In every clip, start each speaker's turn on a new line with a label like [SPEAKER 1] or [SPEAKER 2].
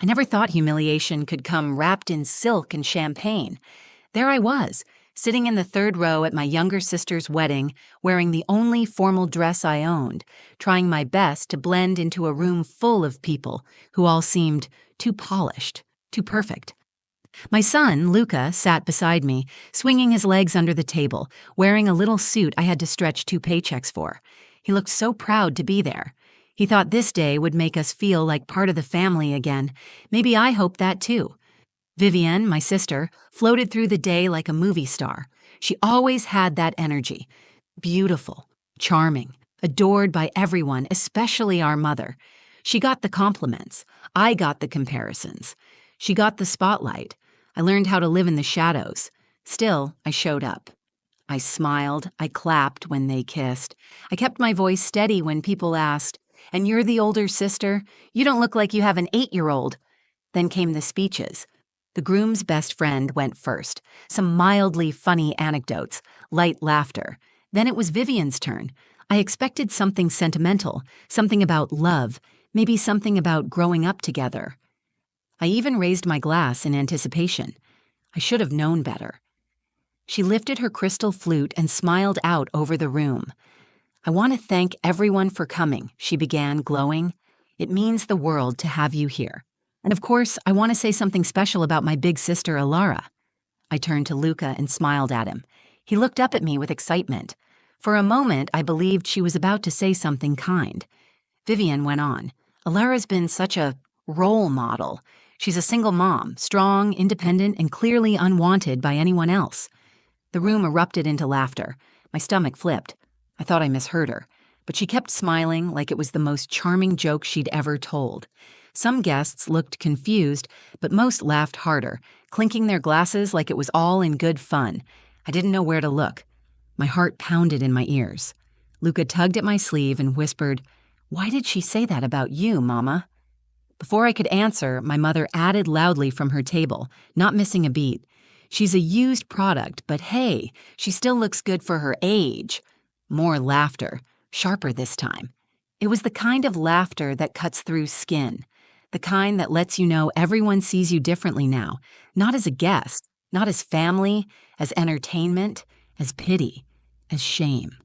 [SPEAKER 1] I never thought humiliation could come wrapped in silk and champagne. There I was, sitting in the third row at my younger sister's wedding, wearing the only formal dress I owned, trying my best to blend into a room full of people who all seemed too polished, too perfect. My son, Luca, sat beside me, swinging his legs under the table, wearing a little suit I had to stretch 2 paychecks for. He looked so proud to be there. He thought this day would make us feel like part of the family again. Maybe I hoped that too. Vivienne, my sister, floated through the day like a movie star. She always had that energy. Beautiful, charming, adored by everyone, especially our mother. She got the compliments. I got the comparisons. She got the spotlight. I learned how to live in the shadows. Still, I showed up. I smiled. I clapped when they kissed. I kept my voice steady when people asked, "And you're the older sister? You don't look like you have an 8-year-old." Then came the speeches. The groom's best friend went first. Some mildly funny anecdotes, light laughter. Then it was Vivian's turn. I expected something sentimental, something about love, maybe something about growing up together. I even raised my glass in anticipation. I should have known better. She lifted her crystal flute and smiled out over the room. "I want to thank everyone for coming," she began, glowing. "It means the world to have you here. And of course, I want to say something special about my big sister, Alara." I turned to Luca and smiled at him. He looked up at me with excitement. For a moment, I believed she was about to say something kind. Vivian went on. "Alara's been such a role model. She's a single mom, strong, independent, and clearly unwanted by anyone else." The room erupted into laughter. My stomach flipped. I thought I misheard her, but she kept smiling like it was the most charming joke she'd ever told. Some guests looked confused, but most laughed harder, clinking their glasses like it was all in good fun. I didn't know where to look. My heart pounded in my ears. Luca tugged at my sleeve and whispered, "Why did she say that about you, Mama?" Before I could answer, my mother added loudly from her table, not missing a beat. "She's a used product, but hey, she still looks good for her age." More laughter, sharper this time. It was the kind of laughter that cuts through skin, the kind that lets you know everyone sees you differently now, not as a guest, not as family, as entertainment, as pity, as shame.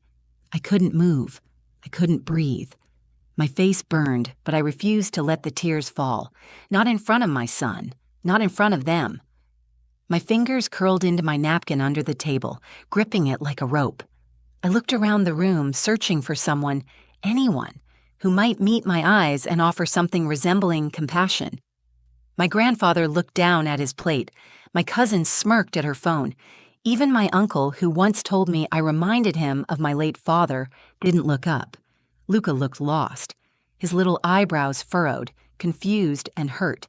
[SPEAKER 1] I couldn't move. I couldn't breathe. My face burned, but I refused to let the tears fall. Not in front of my son. Not in front of them. My fingers curled into my napkin under the table, gripping it like a rope. I looked around the room, searching for someone, anyone, who might meet my eyes and offer something resembling compassion. My grandfather looked down at his plate. My cousin smirked at her phone. Even my uncle, who once told me I reminded him of my late father, didn't look up. Luca looked lost, his little eyebrows furrowed, confused and hurt.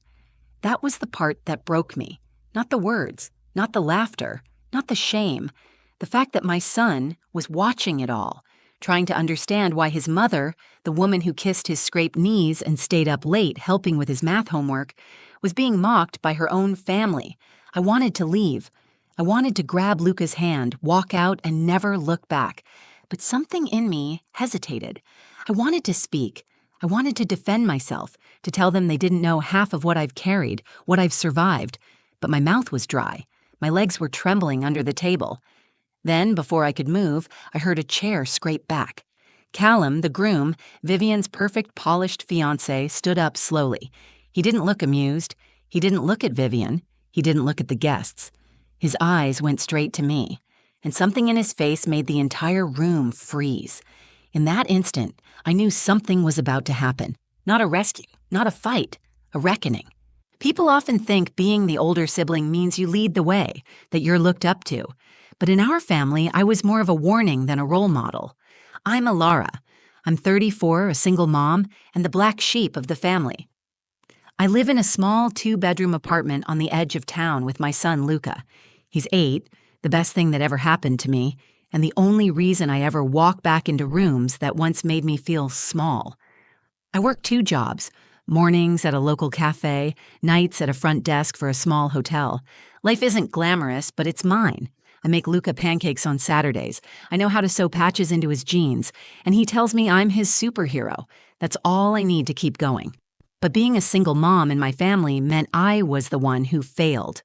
[SPEAKER 1] That was the part that broke me. Not the words, not the laughter, not the shame. The fact that my son was watching it all, trying to understand why his mother, the woman who kissed his scraped knees and stayed up late helping with his math homework, was being mocked by her own family. I wanted to leave. I wanted to grab Luca's hand, walk out, and never look back. But something in me hesitated. I wanted to speak. I wanted to defend myself, to tell them they didn't know half of what I've carried, what I've survived. But my mouth was dry. My legs were trembling under the table. Then, before I could move, I heard a chair scrape back. Callum, the groom, Vivian's perfect polished fiancé, stood up slowly. He didn't look amused. He didn't look at Vivian. He didn't look at the guests. His eyes went straight to me, and something in his face made the entire room freeze. In that instant, I knew something was about to happen. Not a rescue, not a fight, a reckoning. People often think being the older sibling means you lead the way, that you're looked up to. But in our family, I was more of a warning than a role model. I'm Alara. I'm 34, a single mom, and the black sheep of the family. I live in a small 2-bedroom apartment on the edge of town with my son Luca. He's 8, the best thing that ever happened to me, and the only reason I ever walk back into rooms that once made me feel small. I work 2 jobs, mornings at a local cafe, nights at a front desk for a small hotel. Life isn't glamorous, but it's mine. I make Luca pancakes on Saturdays. I know how to sew patches into his jeans, and he tells me I'm his superhero. That's all I need to keep going. But being a single mom in my family meant I was the one who failed.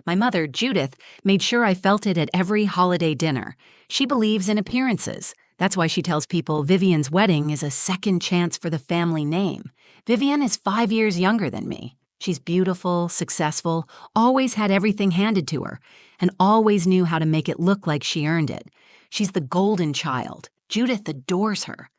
[SPEAKER 1] My mother, Judith, made sure I felt it at every holiday dinner. She believes in appearances. That's why she tells people Vivian's wedding is a second chance for the family name. Vivian is 5 years younger than me. She's beautiful, successful, always had everything handed to her, and always knew how to make it look like she earned it. She's the golden child. Judith adores her.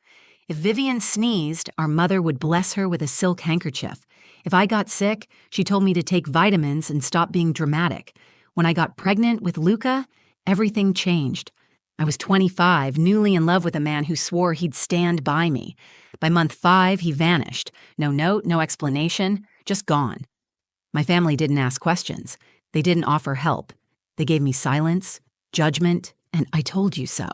[SPEAKER 1] If Vivian sneezed, our mother would bless her with a silk handkerchief. If I got sick, she told me to take vitamins and stop being dramatic. When I got pregnant with Luca, everything changed. I was 25, newly in love with a man who swore he'd stand by me. By month 5, he vanished. No note, no explanation, just gone. My family didn't ask questions. They didn't offer help. They gave me silence, judgment, and I told you so.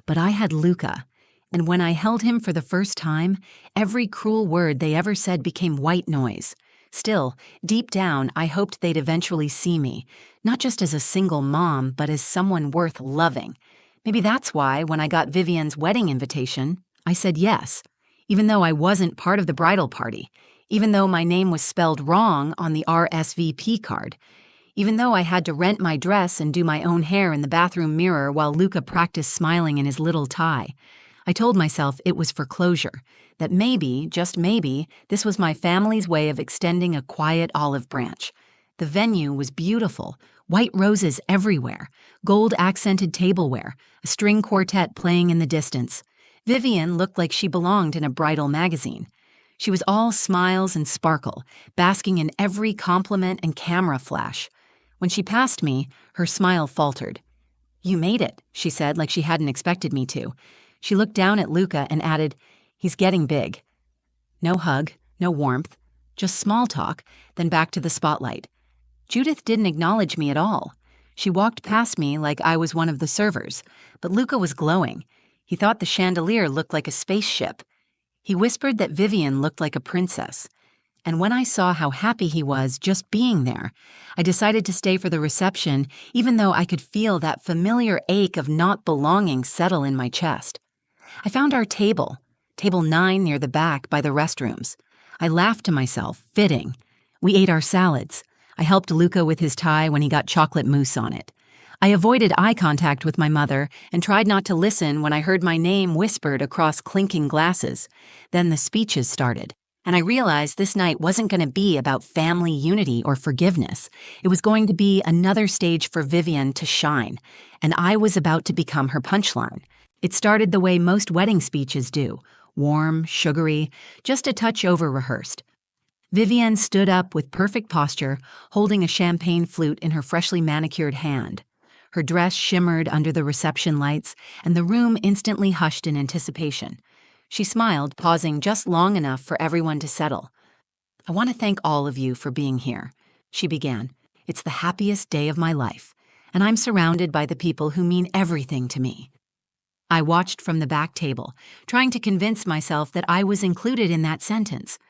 [SPEAKER 1] But I had Luca, and when I held him for the first time, every cruel word they ever said became white noise. Still, deep down, I hoped they'd eventually see me, not just as a single mom, but as someone worth loving. Maybe that's why, when I got Vivian's wedding invitation, I said yes, even though I wasn't part of the bridal party, even though my name was spelled wrong on the RSVP card, even though I had to rent my dress and do my own hair in the bathroom mirror while Luca practiced smiling in his little tie. I told myself it was for closure, that maybe, just maybe, this was my family's way of extending a quiet olive branch. The venue was beautiful, white roses everywhere, gold-accented tableware, a string quartet playing in the distance. Vivian looked like she belonged in a bridal magazine. She was all smiles and sparkle, basking in every compliment and camera flash. When she passed me, her smile faltered. "You made it," she said, like she hadn't expected me to. She looked down at Luca and added, "He's getting big." No hug, no warmth, just small talk, then back to the spotlight. Judith didn't acknowledge me at all. She walked past me like I was one of the servers, but Luca was glowing. He thought the chandelier looked like a spaceship. He whispered that Vivian looked like a princess. And when I saw how happy he was just being there, I decided to stay for the reception, even though I could feel that familiar ache of not belonging settle in my chest. I found our table 9 near the back by the restrooms. I laughed to myself, fitting. We ate our salads. I helped Luca with his tie when he got chocolate mousse on it. I avoided eye contact with my mother and tried not to listen when I heard my name whispered across clinking glasses. Then the speeches started, and I realized this night wasn't going to be about family unity or forgiveness. It was going to be another stage for Vivian to shine, and I was about to become her punchline. It started the way most wedding speeches do, warm, sugary, just a touch over-rehearsed. Vivian stood up with perfect posture, holding a champagne flute in her freshly manicured hand. Her dress shimmered under the reception lights, and the room instantly hushed in anticipation. She smiled, pausing just long enough for everyone to settle. "I want to thank all of you for being here," she began. "It's the happiest day of my life, and I'm surrounded by the people who mean everything to me." I watched from the back table, trying to convince myself that I was included in that sentence.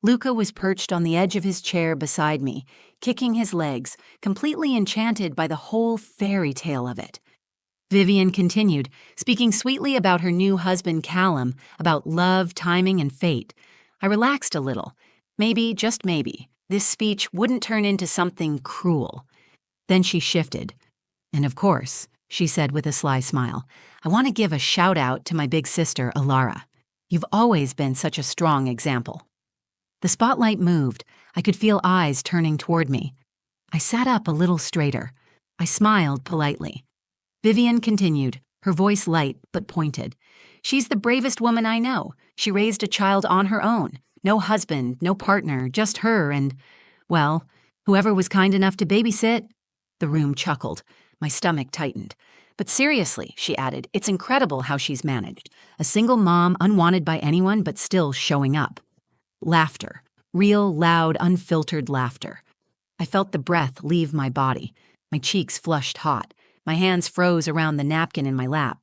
[SPEAKER 1] Luca was perched on the edge of his chair beside me, kicking his legs, completely enchanted by the whole fairy tale of it. Vivian continued, speaking sweetly about her new husband Callum, about love, timing, and fate. I relaxed a little. Maybe, just maybe, this speech wouldn't turn into something cruel. Then she shifted. "And of course," she said with a sly smile, "I want to give a shout-out to my big sister, Alara. You've always been such a strong example." The spotlight moved. I could feel eyes turning toward me. I sat up a little straighter. I smiled politely. Vivian continued, her voice light but pointed. "She's the bravest woman I know. She raised a child on her own. No husband, no partner, just her and, well, whoever was kind enough to babysit." The room chuckled. My stomach tightened. "But seriously," she added, "it's incredible how she's managed. A single mom, unwanted by anyone, but still showing up." Laughter. Real, loud, unfiltered laughter. I felt the breath leave my body. My cheeks flushed hot. My hands froze around the napkin in my lap.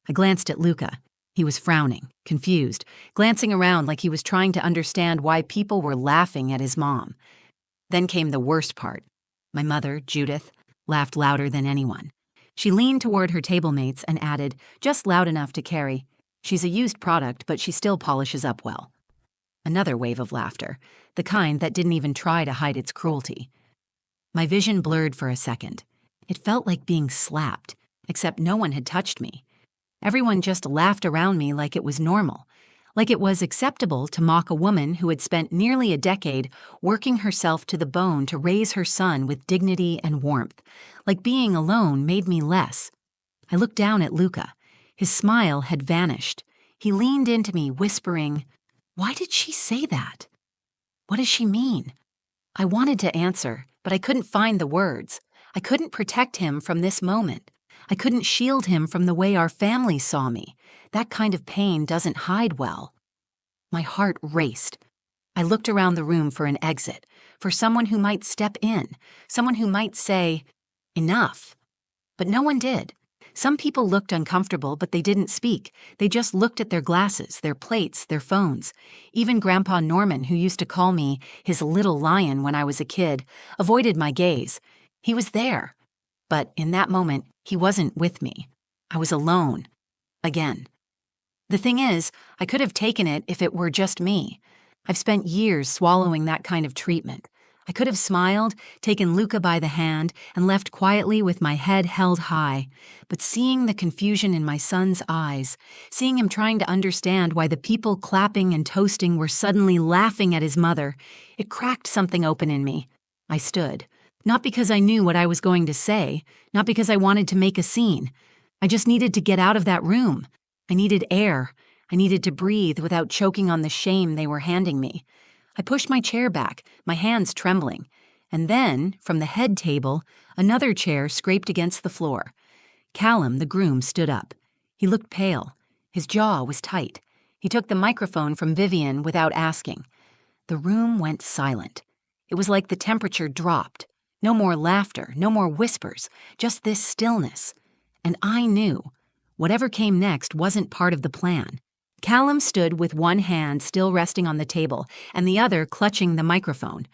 [SPEAKER 1] I glanced at Luca. He was frowning, confused, glancing around like he was trying to understand why people were laughing at his mom. Then came the worst part. My mother, Judith, laughed louder than anyone. She leaned toward her table mates and added, just loud enough to carry, "She's a used product, but she still polishes up well." Another wave of laughter. the kind that didn't even try to hide its cruelty. My vision blurred for a second. It felt like being slapped, except no one had touched me. Everyone just laughed around me like it was normal, like it was acceptable to mock a woman who had spent nearly a decade working herself to the bone to raise her son with dignity and warmth, like being alone made me less. I looked down at Luca. His smile had vanished. He leaned into me, whispering, "Why did she say that? What does she mean?" I wanted to answer, but I couldn't find the words. I couldn't protect him from this moment. I couldn't shield him from the way our family saw me. That kind of pain doesn't hide well. My heart raced. I looked around the room for an exit, for someone who might step in, someone who might say, "Enough." But no one did. Some people looked uncomfortable, but they didn't speak. They just looked at their glasses, their plates, their phones. Even Grandpa Norman, who used to call me his little lion when I was a kid, avoided my gaze. He was there. But in that moment, he wasn't with me. I was alone. Again. The thing is, I could have taken it if it were just me. I've spent years swallowing that kind of treatment. I could have smiled, taken Luca by the hand, and left quietly with my head held high. But seeing the confusion in my son's eyes, seeing him trying to understand why the people clapping and toasting were suddenly laughing at his mother, it cracked something open in me. I stood. Not because I knew what I was going to say, not because I wanted to make a scene. I just needed to get out of that room. I needed air. I needed to breathe without choking on the shame they were handing me. I pushed my chair back, my hands trembling. And then, from the head table, another chair scraped against the floor. Callum, the groom, stood up. He looked pale. His jaw was tight. He took the microphone from Vivian without asking. The room went silent. It was like the temperature dropped. No more laughter, no more whispers, just this stillness. And I knew. Whatever came next wasn't part of the plan. Callum stood with one hand still resting on the table and the other clutching the microphone.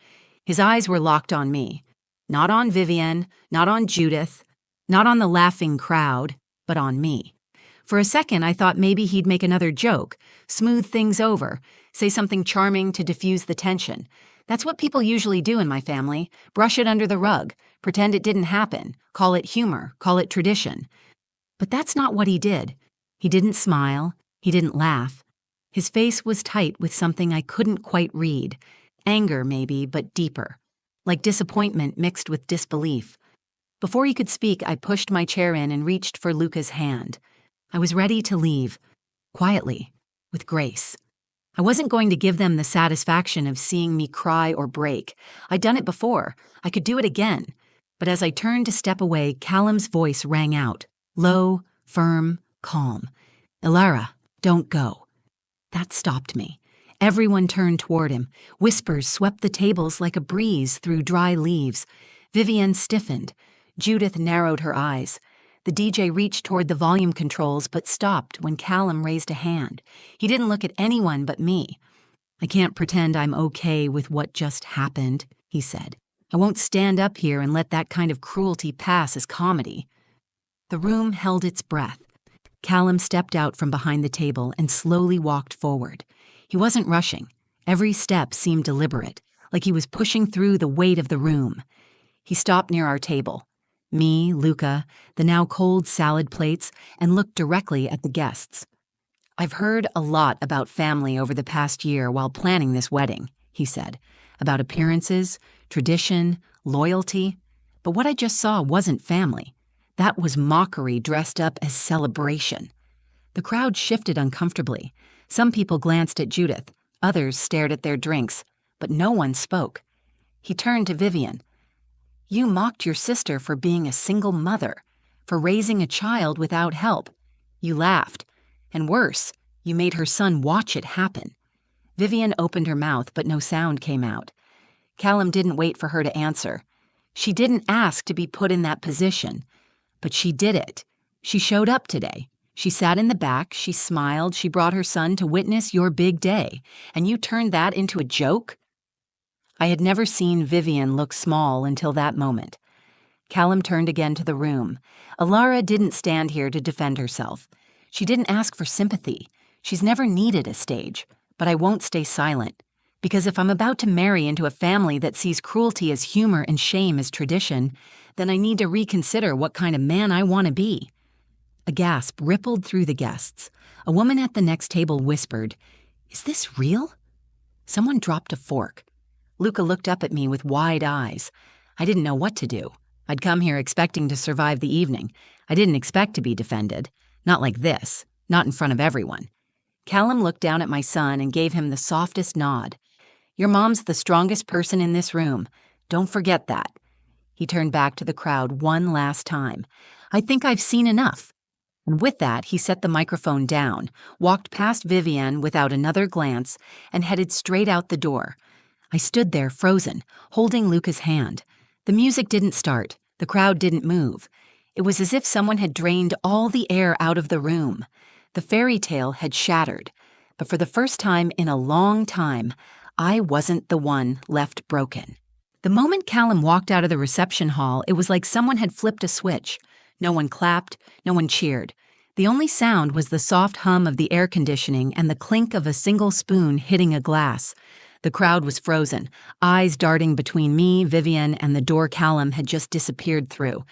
[SPEAKER 1] His eyes were locked on me. Not on Vivian, not on Judith, not on the laughing crowd, but on me. For a second, I thought maybe he'd make another joke, smooth things over, say something charming to diffuse the tension. That's what people usually do in my family, brush it under the rug, pretend it didn't happen, call it humor, call it tradition. But that's not what he did. He didn't smile, he didn't laugh. His face was tight with something I couldn't quite read. Anger, maybe, but deeper. Like disappointment mixed with disbelief. Before he could speak, I pushed my chair in and reached for Luca's hand. I was ready to leave. Quietly. With grace. I wasn't going to give them the satisfaction of seeing me cry or break. I'd done it before. I could do it again. But as I turned to step away, Callum's voice rang out. Low, firm, calm. "Ilara, don't go." That stopped me. Everyone turned toward him. Whispers swept the tables like a breeze through dry leaves. Vivian stiffened. Judith narrowed her eyes. The DJ reached toward the volume controls but stopped when Callum raised a hand. He didn't look at anyone but me. "I can't pretend I'm okay with what just happened," he said. "I won't stand up here and let that kind of cruelty pass as comedy." The room held its breath. Callum stepped out from behind the table and slowly walked forward. He wasn't rushing. Every step seemed deliberate, like he was pushing through the weight of the room. He stopped near our table. Me, Luca, the now cold salad plates, and looked directly at the guests. "I've heard a lot about family over the past year while planning this wedding," he said. "About appearances, tradition, loyalty. But what I just saw wasn't family. That was mockery dressed up as celebration." The crowd shifted uncomfortably. Some people glanced at Judith, others stared at their drinks, but no one spoke. He turned to Vivian. "You mocked your sister for being a single mother, for raising a child without help. You laughed. And worse, you made her son watch it happen." Vivian opened her mouth, but no sound came out. Callum didn't wait for her to answer. "She didn't ask to be put in that position. But she did it. She showed up today. She sat in the back, she smiled, she brought her son to witness your big day. And you turned that into a joke?" I had never seen Vivian look small until that moment. Callum turned again to the room. "Ilara didn't stand here to defend herself. She didn't ask for sympathy. She's never needed a stage. But I won't stay silent. Because if I'm about to marry into a family that sees cruelty as humor and shame as tradition, then I need to reconsider what kind of man I want to be. A gasp rippled through the guests. A woman at the next table whispered, "Is this real?" Someone dropped a fork. Luca looked up at me with wide eyes. I didn't know what to do. I'd come here expecting to survive the evening. I didn't expect to be defended. Not like this. Not in front of everyone. Callum looked down at my son and gave him the softest nod. "Your mom's the strongest person in this room. Don't forget that." He turned back to the crowd one last time. "I think I've seen enough." And with that, he set the microphone down, walked past Vivienne without another glance, and headed straight out the door. I stood there frozen, holding Luca's hand. The music didn't start. The crowd didn't move. It was as if someone had drained all the air out of the room. The fairy tale had shattered. But for the first time in a long time, I wasn't the one left broken. The moment Callum walked out of the reception hall, it was like someone had flipped a switch. No one clapped, no one cheered. The only sound was the soft hum of the air conditioning and the clink of a single spoon hitting a glass. The crowd was frozen, eyes darting between me, Vivienne, and the door Callum had just disappeared through.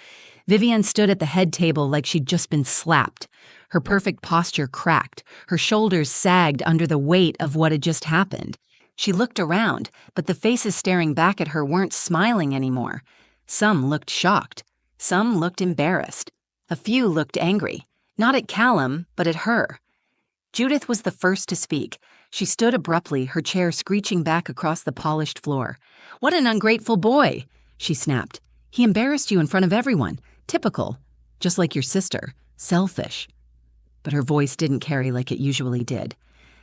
[SPEAKER 1] Vivienne stood at the head table like she'd just been slapped. Her perfect posture cracked. Her shoulders sagged under the weight of what had just happened. She looked around, but the faces staring back at her weren't smiling anymore. Some looked shocked. Some looked embarrassed. A few looked angry. Not at Callum, but at her. Judith was the first to speak. She stood abruptly, her chair screeching back across the polished floor. "What an ungrateful boy," she snapped. "He embarrassed you in front of everyone. Typical. Just like your sister. Selfish." But her voice didn't carry like it usually did.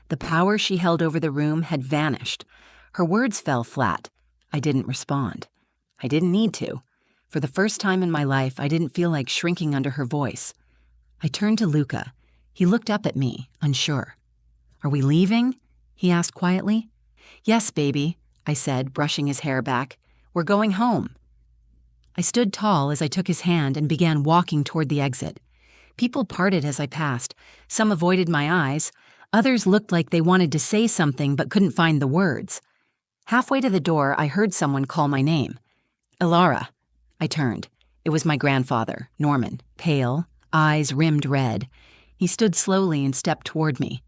[SPEAKER 1] The power she held over the room had vanished. Her words fell flat. I didn't respond. I didn't need to. For the first time in my life, I didn't feel like shrinking under her voice. I turned to Luca. He looked up at me, unsure. "Are we leaving?" he asked quietly. "Yes, baby," I said, brushing his hair back. "We're going home." I stood tall as I took his hand and began walking toward the exit. People parted as I passed. Some avoided my eyes. Others looked like they wanted to say something but couldn't find the words. Halfway to the door, I heard someone call my name. "Ilara." I turned. It was my grandfather, Norman, pale, eyes rimmed red. He stood slowly and stepped toward me.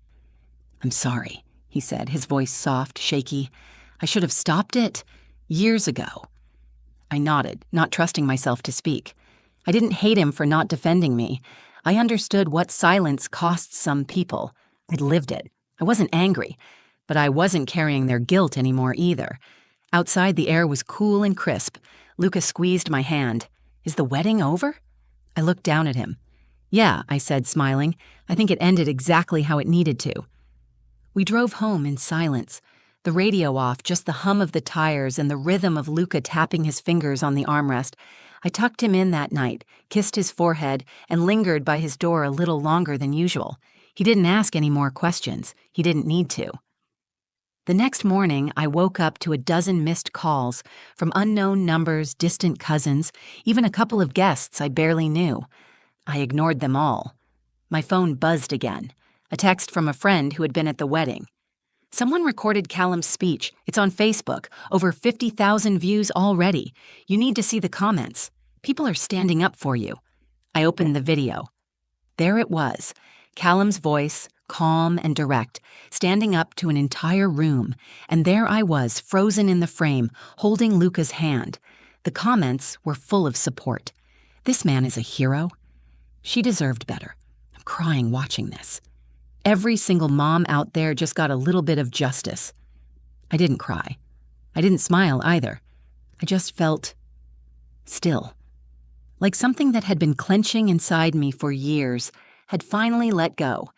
[SPEAKER 1] "I'm sorry," he said, his voice soft, shaky. "I should have stopped it years ago." I nodded, not trusting myself to speak. I didn't hate him for not defending me. I understood what silence costs some people. I'd lived it. I wasn't angry, but I wasn't carrying their guilt anymore either. Outside, the air was cool and crisp. Luca squeezed my hand. "Is the wedding over?" I looked down at him. "Yeah," I said, smiling. "I think it ended exactly how it needed to." We drove home in silence, the radio off, just the hum of the tires and the rhythm of Luca tapping his fingers on the armrest. I tucked him in that night, kissed his forehead, and lingered by his door a little longer than usual. He didn't ask any more questions. He didn't need to. The next morning, I woke up to a dozen missed calls from unknown numbers, distant cousins, even a couple of guests I barely knew. I ignored them all. My phone buzzed again. A text from a friend who had been at the wedding. "Someone recorded Callum's speech. It's on Facebook. Over 50,000 views already. You need to see the comments. People are standing up for you." I opened the video. There it was. Callum's voice, calm and direct, standing up to an entire room, and there I was, frozen in the frame, holding Luca's hand. The comments were full of support. This man is a hero. She deserved better. I'm crying watching this. Every single mom out there just got a little bit of justice. I didn't cry. I didn't smile either. I just felt still. Like something that had been clenching inside me for years had finally let go.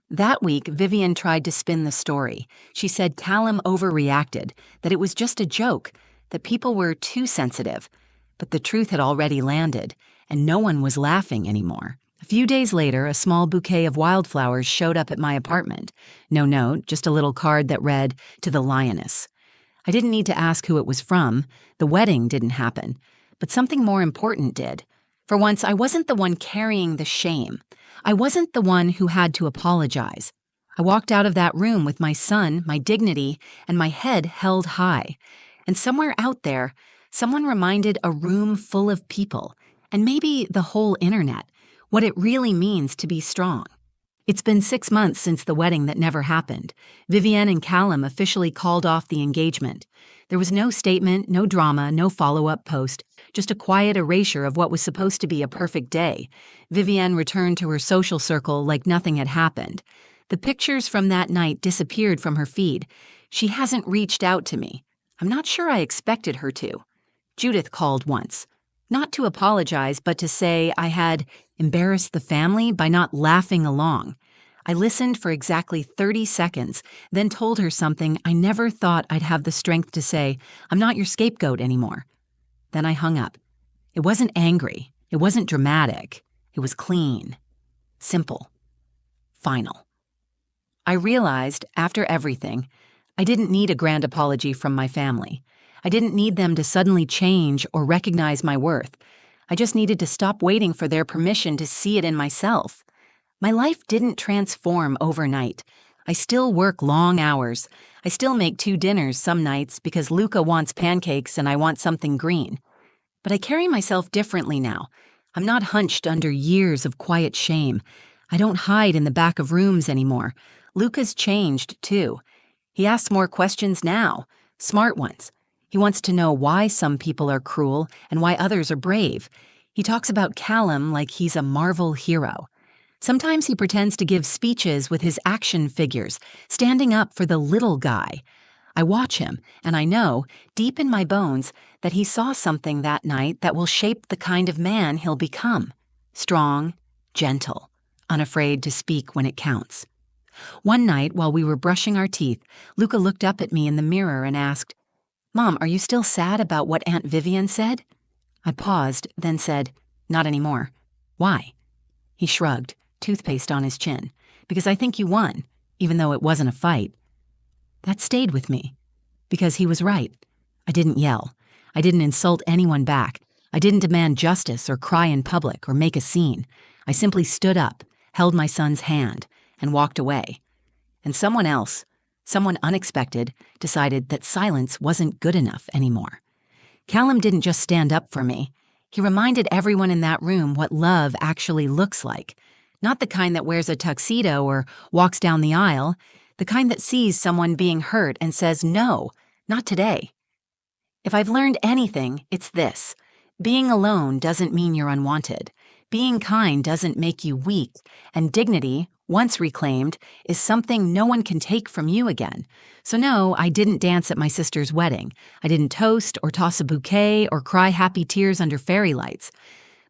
[SPEAKER 1] That week, Vivienne tried to spin the story. She said Callum overreacted, that it was just a joke, that people were too sensitive. But the truth had already landed, and no one was laughing anymore. A few days later, a small bouquet of wildflowers showed up at my apartment. No note, just a little card that read, "To the Lioness." I didn't need to ask who it was from. The wedding didn't happen. But something more important did. For once, I wasn't the one carrying the shame. I wasn't the one who had to apologize. I walked out of that room with my son, my dignity, and my head held high. And somewhere out there, someone reminded a room full of people, and maybe the whole internet, what it really means to be strong. It's been 6 months since the wedding that never happened. Vivienne and Callum officially called off the engagement. There was no statement, no drama, no follow-up post, just a quiet erasure of what was supposed to be a perfect day. Vivienne returned to her social circle like nothing had happened. The pictures from that night disappeared from her feed. She hasn't reached out to me. I'm not sure I expected her to. Judith called once. Not to apologize, but to say I had embarrassed the family by not laughing along. I listened for exactly 30 seconds, then told her something I never thought I'd have the strength to say. I'm not your scapegoat anymore. Then I hung up. It wasn't angry. It wasn't dramatic. It was clean. Simple. Final. I realized, after everything, I didn't need a grand apology from my family. I didn't need them to suddenly change or recognize my worth. I just needed to stop waiting for their permission to see it in myself. My life didn't transform overnight. I still work long hours. I still make 2 dinners some nights because Luca wants pancakes and I want something green. But I carry myself differently now. I'm not hunched under years of quiet shame. I don't hide in the back of rooms anymore. Luca's changed, too. He asks more questions now, smart ones. He wants to know why some people are cruel and why others are brave. He talks about Callum like he's a Marvel hero. Sometimes he pretends to give speeches with his action figures, standing up for the little guy. I watch him, and I know, deep in my bones, that he saw something that night that will shape the kind of man he'll become. Strong, gentle, unafraid to speak when it counts. One night, while we were brushing our teeth, Luca looked up at me in the mirror and asked, "Mom, are you still sad about what Aunt Vivienne said?" I paused, then said, "Not anymore." "Why?" He shrugged, toothpaste on his chin. "Because I think you won, even though it wasn't a fight." That stayed with me. Because he was right. I didn't yell. I didn't insult anyone back. I didn't demand justice or cry in public or make a scene. I simply stood up, held my son's hand, and walked away. And someone else, someone unexpected, decided that silence wasn't good enough anymore. Callum didn't just stand up for me. He reminded everyone in that room what love actually looks like. Not the kind that wears a tuxedo or walks down the aisle, the kind that sees someone being hurt and says, "No, not today." If I've learned anything, it's this. Being alone doesn't mean you're unwanted. Being kind doesn't make you weak, and dignity, once reclaimed, is something no one can take from you again. So no, I didn't dance at my sister's wedding. I didn't toast or toss a bouquet or cry happy tears under fairy lights.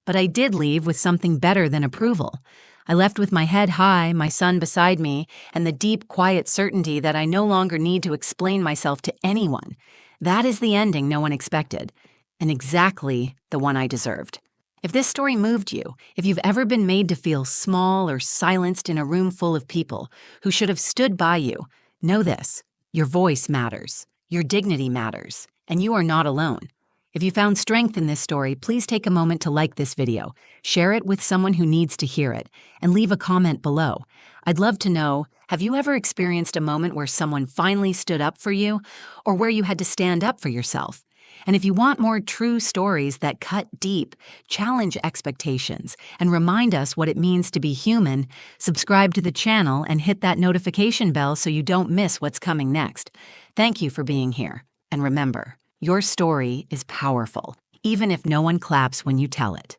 [SPEAKER 1] But I did leave with something better than approval. I left with my head high, my son beside me, and the deep, quiet certainty that I no longer need to explain myself to anyone. That is the ending no one expected, and exactly the one I deserved. If this story moved you, if you've ever been made to feel small or silenced in a room full of people who should have stood by you, know this: your voice matters, your dignity matters, and you are not alone. If you found strength in this story, please take a moment to like this video, share it with someone who needs to hear it, and leave a comment below. I'd love to know, have you ever experienced a moment where someone finally stood up for you, or where you had to stand up for yourself? And if you want more true stories that cut deep, challenge expectations, and remind us what it means to be human, subscribe to the channel and hit that notification bell so you don't miss what's coming next. Thank you for being here. And remember, your story is powerful, even if no one claps when you tell it.